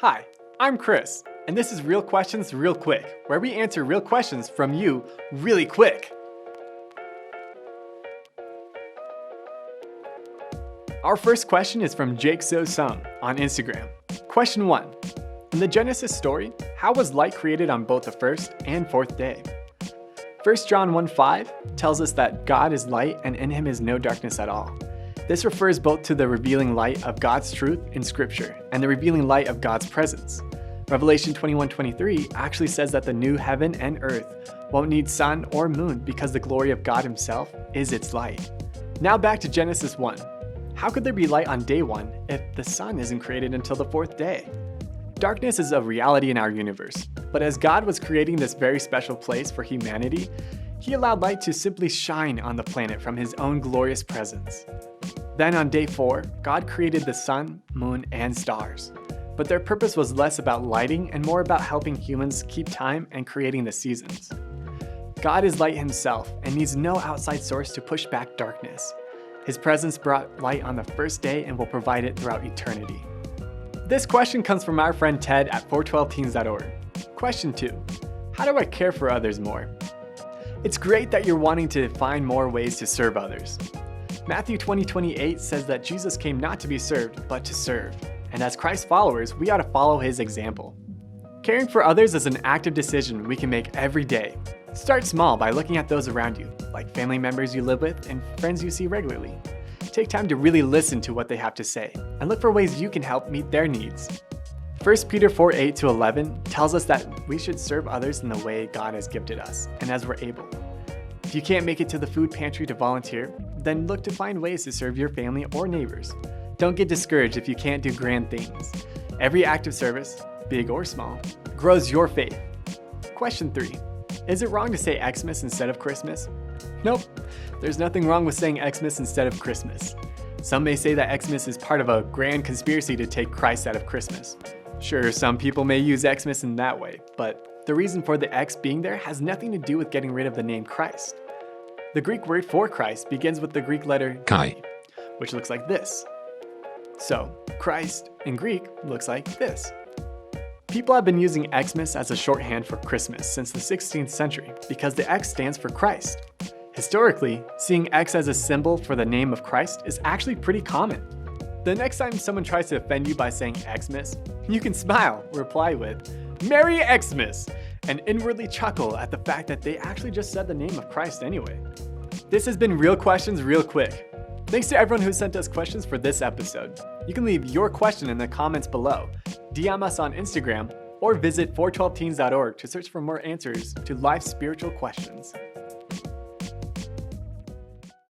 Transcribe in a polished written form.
Hi, I'm Chris, and this is Real Questions Real Quick, where we answer real questions from you really quick. Our first question is from Jake So Sung on Instagram. Question 1. In the Genesis story, how was light created on both the first and fourth day? 1 John 1:5 tells us that God is light and in him is no darkness at all. This refers both to the revealing light of God's truth in Scripture and the revealing light of God's presence. Revelation 21:23 actually says that the new heaven and earth won't need sun or moon because the glory of God himself is its light. Now back to Genesis 1. How could there be light on day 1 if the sun isn't created until the fourth day? Darkness is a reality in our universe, but as God was creating this very special place for humanity, he allowed light to simply shine on the planet from his own glorious presence. Then on day 4, God created the sun, moon, and stars. But their purpose was less about lighting and more about helping humans keep time and creating the seasons. God is light himself and needs no outside source to push back darkness. His presence brought light on the first day and will provide it throughout eternity. This question comes from our friend Ted at 412teens.org. Question 2. How do I care for others more? It's great that you're wanting to find more ways to serve others. Matthew 20:28 says that Jesus came not to be served, but to serve. And as Christ followers, we ought to follow his example. Caring for others is an active decision we can make every day. Start small by looking at those around you, like family members you live with and friends you see regularly. Take time to really listen to what they have to say, and look for ways you can help meet their needs. 1 Peter 4:8-11 tells us that we should serve others in the way God has gifted us, and as we're able. If you can't make it to the food pantry to volunteer, then look to find ways to serve your family or neighbors. Don't get discouraged if you can't do grand things. Every act of service, big or small, grows your faith. Question 3. Is it wrong to say Xmas instead of Christmas? Nope, there's nothing wrong with saying Xmas instead of Christmas. Some may say that Xmas is part of a grand conspiracy to take Christ out of Christmas. Sure, some people may use Xmas in that way, but the reason for the X being there has nothing to do with getting rid of the name Christ. The Greek word for Christ begins with the Greek letter Chi, which looks like this. So, Christ in Greek looks like this. People have been using Xmas as a shorthand for Christmas since the 16th century because the X stands for Christ. Historically, seeing X as a symbol for the name of Christ is actually pretty common. The next time someone tries to offend you by saying Xmas, you can smile, reply with, "Merry Xmas!" and inwardly chuckle at the fact that they actually just said the name of Christ anyway. This has been Real Questions Real Quick. Thanks to everyone who sent us questions for this episode. You can leave your question in the comments below, DM us on Instagram, or visit 412teens.org to search for more answers to life's spiritual questions.